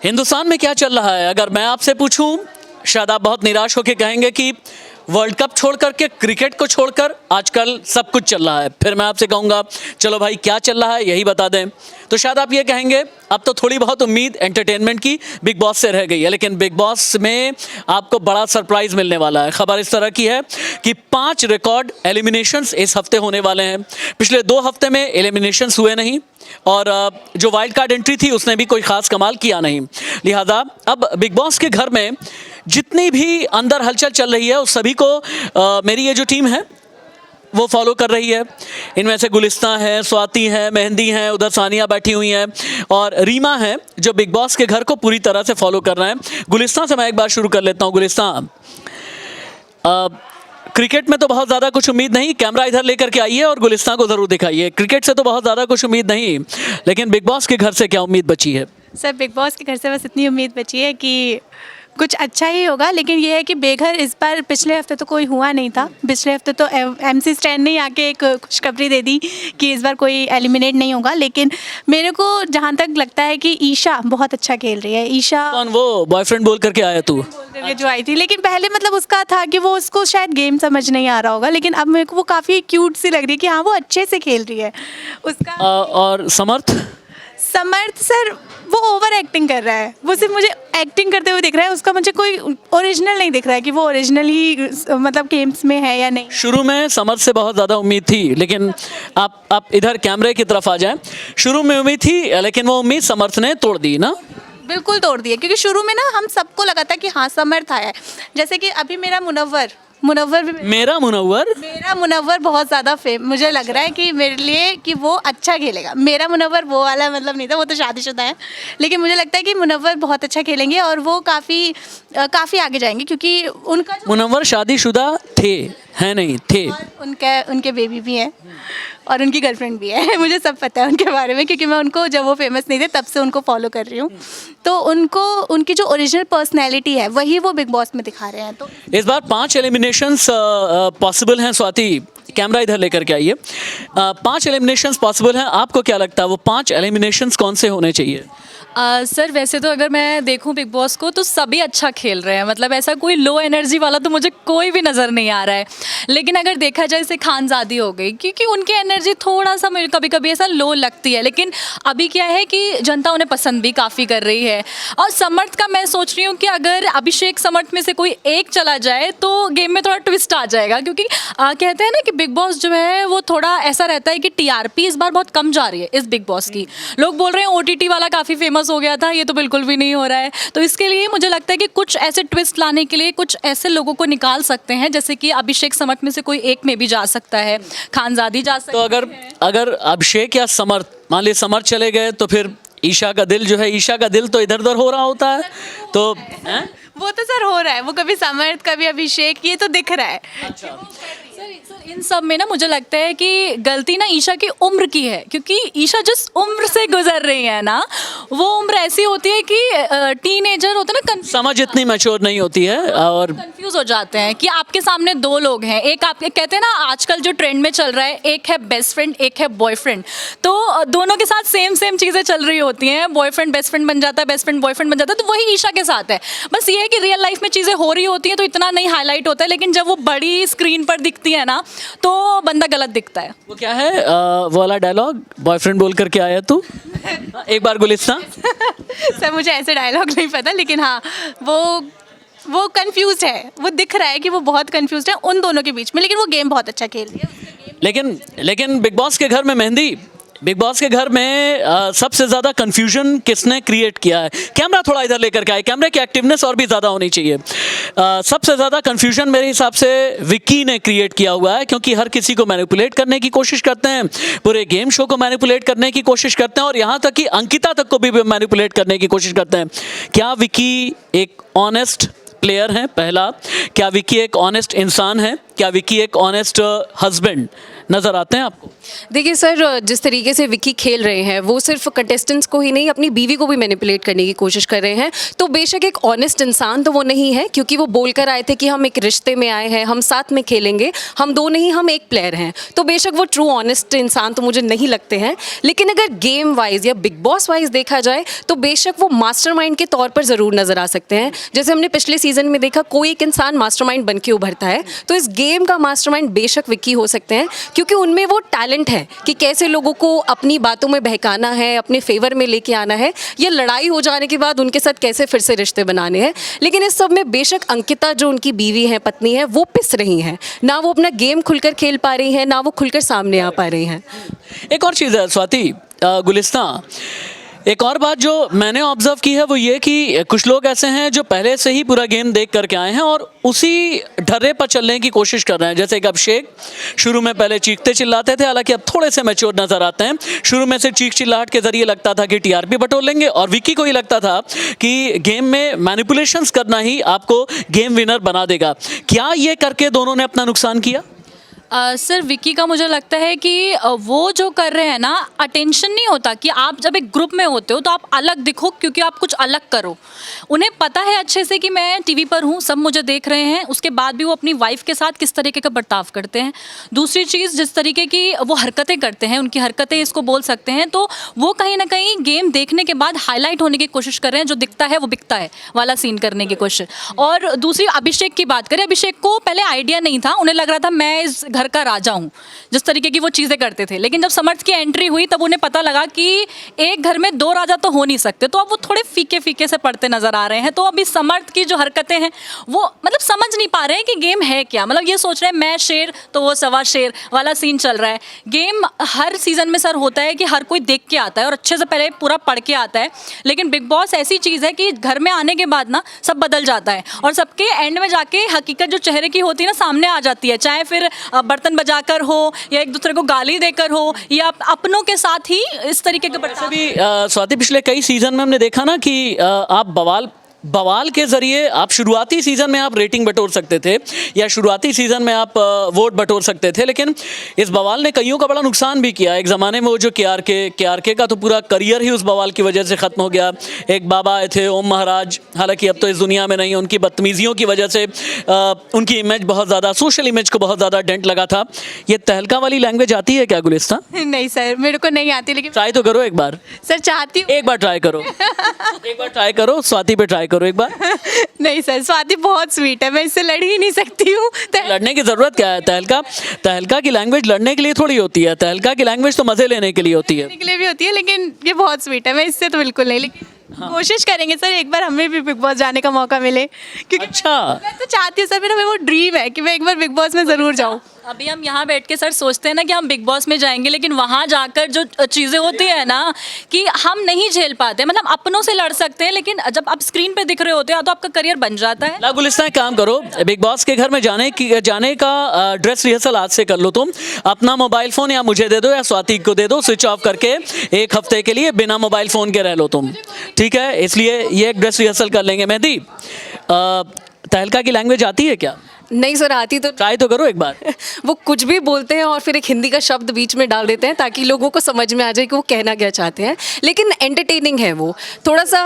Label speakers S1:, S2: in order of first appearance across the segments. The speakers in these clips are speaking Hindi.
S1: हिंदुस्तान में क्या चल रहा है अगर मैं आपसे पूछूं, शायद आप बहुत निराश होकर कहेंगे कि वर्ल्ड कप छोड़ करके, क्रिकेट को छोड़कर आजकल सब कुछ चल रहा है। फिर मैं आपसे कहूंगा चलो भाई क्या चल रहा है यही बता दें, तो शायद आप ये कहेंगे अब तो थोड़ी बहुत उम्मीद एंटरटेनमेंट की बिग बॉस से रह गई है। लेकिन बिग बॉस में आपको बड़ा सरप्राइज मिलने वाला है। खबर इस तरह की है कि 5 रिकॉर्ड एलिमिनेशंस इस हफ्ते होने वाले हैं। पिछले 2 हफ्ते में एलिमिनेशंस हुए नहीं और जो वाइल्ड कार्ड एंट्री थी उसने भी कोई खास कमाल किया नहीं। लिहाजा अब बिग बॉस के घर में जितनी भी अंदर हलचल चल रही है उस सभी को मेरी ये जो टीम है वो फॉलो कर रही है। इनमें से गुलिस्तां है, स्वाति है, मेहंदी है, उधर सानिया बैठी हुई हैं और रीमा है जो बिग बॉस के घर को पूरी तरह से फॉलो कर रहे हैं। गुलिस्तां से मैं एक बार शुरू कर लेता हूँ। गुलिस्तां, क्रिकेट में तो बहुत ज़्यादा कुछ उम्मीद नहीं, कैमरा इधर लेकर के आइए और गुलिस्तां को ज़रूर दिखाइए। क्रिकेट से तो बहुत ज़्यादा कुछ उम्मीद नहीं, लेकिन बिग बॉस के घर से क्या उम्मीद बची है?
S2: सर बिग बॉस के घर से बस इतनी उम्मीद बची है कि कुछ अच्छा ही होगा, लेकिन ये है कि बेघर इस बार पिछले हफ्ते तो कोई हुआ नहीं था। पिछले हफ्ते तो MC स्टैन ने आके एक खुशखबरी दे दी कि इस बार कोई एलिमिनेट नहीं होगा। लेकिन मेरे को जहाँ तक लगता है कि ईशा बहुत अच्छा खेल रही है। ईशा
S1: कौन, वो बॉयफ्रेंड बोल करके आया तू?
S2: जो आई थी, लेकिन पहले मतलब उसका था कि वो उसको शायद गेम समझ नहीं आ रहा होगा, लेकिन अब मेरे को वो काफ़ी क्यूट सी लग रही है कि हाँ वो अच्छे से खेल रही है उसका।
S1: और समर्थ
S2: सर वो ओवर एक्टिंग कर रहा है। वो सिर्फ मुझे एक्टिंग करते हुए दिख रहा है, उसका मुझे कोई ओरिजिनल नहीं दिख रहा है कि वो ओरिजिनली मतलब गेम्स में है या नहीं।
S1: शुरू में समर्थ से बहुत ज़्यादा उम्मीद थी, लेकिन आप इधर कैमरे की तरफ आ जाएं। शुरू में उम्मीद थी लेकिन वो उम्मीद समर्थ ने तोड़ दी ना?
S2: बिल्कुल तोड़ दिए, क्योंकि शुरू में ना हम सबको लगा था कि हाँ समर्थ आया है। जैसे कि अभी मेरा मुनव्वर भी
S1: मेरा
S2: मुनव्वर बहुत ज़्यादा मुझे लग रहा है कि मेरे लिए कि वो अच्छा खेलेगा। मेरा मुनव्वर वो वाला मतलब नहीं था, वो तो शादीशुदा है, लेकिन मुझे लगता है कि मुनव्वर बहुत अच्छा खेलेंगे और वो काफ़ी आगे जाएंगे, क्योंकि उनका
S1: मुनव्वर शादीशुदा हैं नहीं थे,
S2: उनके बेबी भी है और उनकी गर्लफ्रेंड भी है। मुझे सब पता है उनके बारे में, क्योंकि मैं उनको जब वो फेमस नहीं थे तब से उनको फॉलो कर रही हूँ। तो उनकी जो ओरिजिनल पर्सनैलिटी है वही वो बिग बॉस में दिखा रहे हैं। तो
S1: इस बार 5 एलिमिनेशंस पॉसिबल हैं। स्वाति, कैमरा इधर लेकर के आइए। 5 एलिमिनेशंस पॉसिबल हैं। आपको क्या लगता है वो 5 एलिमिनेशंस कौन से होने चाहिए?
S3: सर वैसे तो अगर मैं देखूं बिग बॉस को तो सभी अच्छा खेल रहे हैं, मतलब ऐसा कोई लो एनर्जी वाला तो मुझे कोई भी नज़र नहीं आ रहा है। लेकिन अगर देखा जाए जैसे खानज़ादी हो गई, क्योंकि उनकी एनर्जी थोड़ा सा मुझे कभी कभी ऐसा लो लगती है, लेकिन अभी क्या है कि जनता उन्हें पसंद भी काफ़ी कर रही है। और समर्थ का मैं सोच रही हूँ कि अगर अभिषेक समर्थ में से कोई एक चला जाए तो गेम में थोड़ा ट्विस्ट आ जाएगा, क्योंकि कहते हैं ना कि बिग बॉस जो है वो थोड़ा ऐसा रहता है कि TRP इस बार बहुत कम जा रही है इस बिग बॉस की। लोग बोल रहे हैं OTT वाला काफ़ी फेमस हो गया था, ये तो बिल्कुल भी नहीं हो रहा है। तो इसके लिए मुझे लगता है कि कुछ ऐसे ट्विस्ट लाने के लिए कुछ ऐसे लोगों को निकाल सकते हैं, जैसे कि अभिषेक समर्थ में से कोई एक में भी जा सकता है, खानज़ादी जा सकता है।
S1: तो अगर अभिषेक या समर्थ, मान लीजिए समर्थ चले गए तो फिर ईशा का दिल तो इधर उधर हो रहा होता है। तो
S2: वो तो सर हो रहा है, वो कभी समर्थ कभी अभिषेक, ये तो दिख रहा है।
S1: अच्छा।
S3: सर इन सब में ना मुझे लगता है कि गलती ना ईशा की उम्र की है, क्योंकि ईशा जिस उम्र से गुजर रही है ना वो उम्र ऐसी होती है कि टीनेजर होता है ना,
S1: समझ इतनी मैच्योर नहीं होती है और
S3: कंफ्यूज हो जाते हैं कि आपके सामने 2 लोग हैं। एक आपके कहते हैं ना आजकल जो ट्रेंड में चल रहा है, एक है बेस्ट फ्रेंड, एक है बॉयफ्रेंड। तो दोनों के साथ सेम चीज़ें चल रही होती हैं। बॉयफ्रेंड बेस्ट फ्रेंड बन जाता है, बेस्ट फ्रेंड बॉयफ्रेंड बन जाता है। तो वही ईशा के साथ है। बस ये है कि रियल लाइफ में चीज़ें हो रही होती हैं तो इतना नहीं हाईलाइट होता है, लेकिन जब वो बड़ी स्क्रीन पर दिखती है ना तो बंदा गलत दिखता है।
S1: वो क्या है वो वाला डायलॉग, बॉयफ्रेंड बोल करके आया तू? एक बार गुलिस्तां।
S2: सर मुझे ऐसे डायलॉग नहीं पता, लेकिन हाँ वो कंफ्यूज है। वो दिख रहा है कि वो बहुत कंफ्यूज है उन दोनों के बीच में, लेकिन वो गेम बहुत अच्छा खेल रही है।
S1: लेकिन बिग बॉस के घर में मेहंदी, बिग बॉस के घर में सबसे ज़्यादा कंफ्यूजन किसने क्रिएट किया है? कैमरा थोड़ा इधर लेकर के आए, कैमरे की एक्टिवनेस और भी ज़्यादा होनी चाहिए। सबसे ज़्यादा कंफ्यूजन मेरे हिसाब से विक्की ने क्रिएट किया हुआ है, क्योंकि हर किसी को मैनिपुलेट करने की कोशिश करते हैं, पूरे गेम शो को मैनिपुलेट करने की कोशिश करते हैं और यहाँ तक कि अंकिता तक को भी मैनिपुलेट करने की कोशिश करते हैं। क्या विक्की एक ऑनेस्ट प्लेयर हैं? पहला, क्या विक्की एक ऑनेस्ट इंसान है? क्या विक्की एक ऑनेस्ट हस्बैंड नजर आते हैं आपको?
S4: देखिए सर, जिस तरीके से विक्की खेल रहे हैं वो सिर्फ कंटेस्टेंट्स को ही नहीं अपनी बीवी को भी मैनिपुलेट करने की कोशिश कर रहे हैं। तो बेशक एक ऑनेस्ट इंसान तो वो नहीं है, क्योंकि वो बोल कर आए थे कि हम एक रिश्ते में आए हैं, हम साथ में खेलेंगे, हम दो नहीं हम एक प्लेयर हैं। तो बेशक वो ट्रू ऑनेस्ट इंसान तो मुझे नहीं लगते हैं। लेकिन अगर गेम वाइज या बिग बॉस वाइज देखा जाए तो बेशक वो मास्टरमाइंड के तौर पर ज़रूर नज़र आ सकते हैं। जैसे हमने पिछले सीजन में देखा, कोई एक इंसान मास्टरमाइंड बन के उभरता है, तो इस गेम का मास्टरमाइंड बेशक विक्की हो सकते हैं, क्योंकि उनमें वो टैलेंट है कि कैसे लोगों को अपनी बातों में बहकाना है, अपने फेवर में लेके आना है, या लड़ाई हो जाने के बाद उनके साथ कैसे फिर से रिश्ते बनाने हैं। लेकिन इस सब में बेशक अंकिता जो उनकी बीवी है, पत्नी है, वो पिस रही हैं, ना वो अपना गेम खुलकर खेल पा रही हैं, ना वो खुलकर सामने आ पा रही हैं।
S1: एक और चीज़ है स्वाति, गुलिस्तान, एक और बात जो मैंने ऑब्जर्व की है वो ये कि कुछ लोग ऐसे हैं जो पहले से ही पूरा गेम देख करके आए हैं और उसी ढर्रे पर चलने की कोशिश कर रहे हैं। जैसे एक अभिषेक शुरू में पहले चीखते चिल्लाते थे, हालांकि अब थोड़े से मैच्योर नजर आते हैं। शुरू में से चीख चिल्लाहट के जरिए लगता था कि टीआरपी बटोर लेंगे, और विक्की को ही लगता था कि गेम में मैनिपुलेशंस करना ही आपको गेम विनर बना देगा। क्या ये करके दोनों ने अपना नुकसान किया?
S3: सर विक्की का मुझे लगता है कि वो जो कर रहे हैं ना, अटेंशन नहीं होता कि आप जब एक ग्रुप में होते हो तो आप अलग दिखो, क्योंकि आप कुछ अलग करो। उन्हें पता है अच्छे से कि मैं टीवी पर हूँ, सब मुझे देख रहे हैं, उसके बाद भी वो अपनी वाइफ के साथ किस तरीके का बर्ताव करते हैं। दूसरी चीज़, जिस तरीके की वो हरकतें करते हैं, उनकी हरकतें इसको बोल सकते हैं, तो वो कहीं ना कहीं गेम देखने के बाद हाईलाइट होने की कोशिश कर रहे हैं, जो दिखता है वो बिकता है वाला सीन करने की कोशिश। और दूसरी अभिषेक की बात करें, अभिषेक को पहले आइडिया नहीं था, उन्हें लग रहा था मैं इस घर का राजा हूँ, जिस तरीके की वो चीज़ें करते थे। लेकिन जब समर्थ की एंट्री हुई तब उन्हें पता लगा कि एक घर में दो राजा तो हो नहीं सकते, तो अब वो थोड़े फीके फीके से पड़ते नजर आ रहे हैं। तो अभी समर्थ की जो हरकतें हैं वो मतलब समझ नहीं पा रहे हैं कि गेम है क्या, मतलब ये सोच रहे हैं मैं शेर तो वो सवा शेर वाला सीन चल रहा है। गेम हर सीजन में सर होता है कि हर कोई देख के आता है और अच्छे से पहले पूरा पढ़ के आता है, लेकिन बिग बॉस ऐसी चीज़ है कि घर में आने के बाद ना सब बदल जाता है और सबके एंड में जाके हकीकत जो चेहरे की होती है ना सामने आ जाती है, चाहे फिर बर्तन बजाकर हो या एक दूसरे को गाली देकर हो या अपनों के साथ ही इस तरीके के बर्ताव।
S1: भी स्वाति, पिछले कई सीजन में हमने देखा ना कि आप बवाल के जरिए आप शुरुआती सीजन में आप रेटिंग बटोर सकते थे या शुरुआती सीजन में आप वोट बटोर सकते थे, लेकिन इस बवाल ने कईयों का बड़ा नुकसान भी किया। एक ज़माने में वो जो के का तो पूरा करियर ही उस बवाल की वजह से ख़त्म हो गया। एक बाबा आए थे ओम महाराज, हालांकि अब तो इस दुनिया में नहीं, उनकी बदतमीजियों की वजह से उनकी इमेज बहुत ज़्यादा, सोशल इमेज को बहुत ज़्यादा डेंट लगा था। ये तहलका वाली लैंग्वेज आती है क्या गुलिस्तान?
S2: नहीं सर, मेरे को नहीं आती, लेकिन
S1: ट्राई तो करो एक बार।
S2: सर चाहती हूँ।
S1: एक बार ट्राई करो, एक बार ट्राई करो, स्वाति पे ट्राई करो एक बार।
S2: नहीं सर, स्वाति बहुत स्वीट है, मैं इससे लड़ ही नहीं सकती हूँ।
S1: लड़ने की जरूरत क्या है? तहलका की लैंग्वेज लड़ने के लिए थोड़ी होती है, तहलका की लैंग्वेज तो मजे लेने के लिए होती है।
S2: के लिए भी होती है, लेकिन ये बहुत स्वीट है, मैं इससे तो बिल्कुल नहीं। लेकिन कोशिश करेंगे सर, एक बार हमें भी बिग बॉस जाने का मौका मिले, क्योंकि
S1: अच्छा,
S2: मैं तो चाहती हूँ सर, मेरा वो ड्रीम है कि मैं एक बार बिग बॉस में ज़रूर जाऊँ।
S3: अभी हम यहाँ बैठ के सर सोचते हैं ना कि हम बिग बॉस में जाएंगे, लेकिन वहाँ जाकर जो चीज़ें होती है ना कि हम नहीं झेल पाते। मतलब अपनों से लड़ सकते हैं, लेकिन जब आप स्क्रीन पे दिख रहे होते हैं तो आपका करियर बन जाता है।
S1: ला गुलिस्तान, एक काम करो, बिग बॉस के घर में जाने का ड्रेस रिहर्सल आज से कर लो। तुम अपना मोबाइल फ़ोन या मुझे दे दो या स्वाति को दे दो, स्विच ऑफ करके एक हफ्ते के लिए बिना मोबाइल फ़ोन के रह लो तुम, ठीक है? इसलिए ये एक ड्रेस रिहर्सल कर लेंगे। मेहदी, तहलका की लैंग्वेज आती है क्या?
S4: नहीं सर, आती तो
S1: ट्राई तो करो एक बार।
S4: वो कुछ भी बोलते हैं और फिर एक हिंदी का शब्द बीच में डाल देते हैं ताकि लोगों को समझ में आ जाए कि वो कहना क्या चाहते हैं। लेकिन एंटरटेनिंग है, वो थोड़ा सा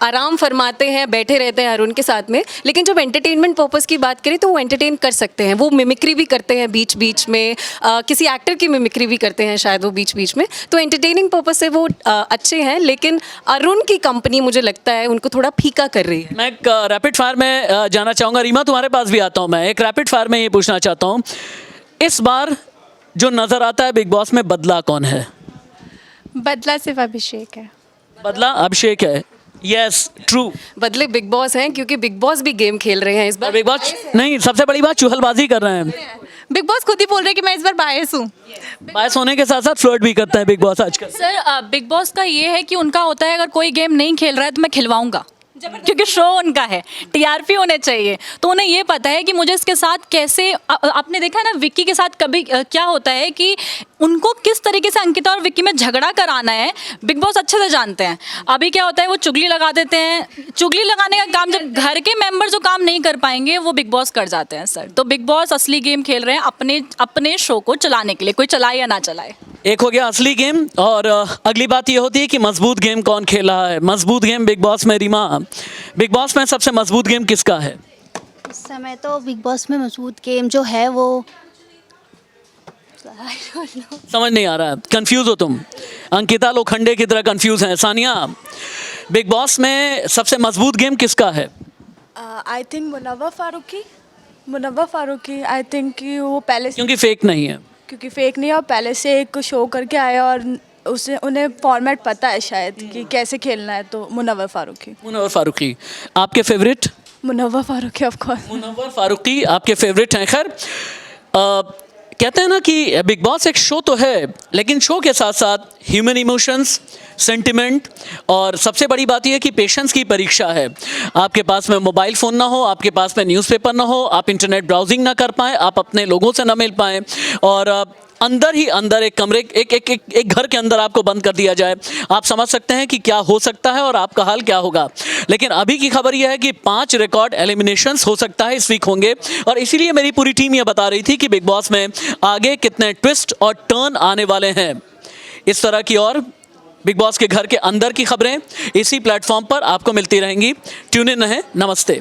S4: आराम फरमाते हैं, बैठे रहते हैं अरुण के साथ में। लेकिन जब एंटरटेनमेंट पर्पज़ की बात करें तो वो एंटरटेन कर सकते हैं, वो मिमिक्री भी करते हैं बीच बीच में, किसी एक्टर की मिमिक्री भी करते हैं शायद वो बीच बीच में, तो एंटरटेनिंग पर्पज़ से वो अच्छे हैं। लेकिन अरुण की कंपनी मुझे लगता है उनको थोड़ा फीका कर रही है।
S1: मैं एक रैपिड फायर में जाना चाहूँगा, रीमा तुम्हारे पास भी आता हूँ। मैं एक रैपिड फायर में ये पूछना चाहता हूँ, इस बार जो नजर आता है बिग बॉस में, बदला कौन है?
S2: बदला सिर्फ अभिषेक है।
S1: बदला अभिषेक है। Yes, true.
S4: बदले बिग बॉस हैं, क्योंकि बिग बॉस भी गेम खेल रहे हैं इस बार।
S1: बिग बॉस नहीं, सबसे बड़ी बात चुहलबाजी कर रहे हैं।
S2: बिग बॉस खुद ही बोल रहे हैं कि मैं इस बार बायस हूँ।
S1: बायस होने के साथ साथ फ्लर्ट भी करता है बिग बॉस आजकल।
S3: सर बिग बॉस का ये है कि उनका होता है अगर कोई गेम नहीं खेल रहा है तो मैं खिलवाऊंगा, क्योंकि शो उनका है, टीआरपी होने चाहिए, तो उन्हें ये पता है कि मुझे इसके साथ कैसे आपने देखा है ना विक्की के साथ कभी क्या होता है कि उनको किस तरीके से अंकिता और विक्की में झगड़ा कराना है बिग बॉस अच्छे से जानते हैं। अभी क्या होता है वो चुगली लगा देते हैं, चुगली लगाने का काम जब घर के मेंबर जो काम नहीं कर पाएंगे वो बिग बॉस कर जाते हैं सर। तो बिग बॉस असली गेम खेल रहे हैं अपने शो को चलाने के लिए, कोई चलाए या ना चलाए।
S1: एक हो गया असली गेम और अगली बात ये होती है कि मजबूत गेम कौन खेल रहा है। मजबूत गेम बिग बॉस में रीमा, बिग बॉस में सबसे मजबूत गेम किसका है?
S5: इस समय तो बिग बॉस में मजबूत गेम जो है वो
S1: समझ नहीं आ रहा है, कंफ्यूज हो तुम। अंकिता लोखंडे की तरह कंफ्यूज हैं। सानिया, बिग बॉस में सबसे मजबूत गेम किसका है?
S6: I think Munawar Faruqui I think कि वो पहले से,
S1: क्योंकि फेक नहीं है।
S6: क्योंकि फेक नहीं है और पहले से एक शो करके आया और उसे उन्हें फॉर्मेट पता है शायद कि कैसे खेलना है, तो मुनव्वर फारूकी।
S1: मुनव्वर फारूकी आपके favourite?
S6: Munawar Faruqui of course.
S1: Munawar Faruqui आपके फेवरेट हैं। खैर कहते हैं ना कि बिग बॉस एक शो तो है, लेकिन शो के साथ साथ ह्यूमन इमोशंस, सेंटिमेंट और सबसे बड़ी बात यह है कि पेशेंस की परीक्षा है। आपके पास में मोबाइल फ़ोन ना हो, आपके पास में न्यूज़पेपर ना हो, आप इंटरनेट ब्राउजिंग ना कर पाएँ, आप अपने लोगों से ना मिल पाएँ और अंदर ही अंदर एक कमरे एक घर के अंदर आपको बंद कर दिया जाए। आप समझ सकते हैं कि क्या हो सकता है और आपका हाल क्या होगा। लेकिन अभी की खबर यह है कि 5 रिकॉर्ड एलिमिनेशंस हो सकता है इस वीक होंगे और इसीलिए मेरी पूरी टीम ये बता रही थी कि बिग बॉस में आगे कितने ट्विस्ट और टर्न आने वाले हैं। इस तरह की और बिग बॉस के घर के अंदर की खबरें इसी प्लेटफॉर्म पर आपको मिलती रहेंगी। ट्यून इन रहें। नमस्ते।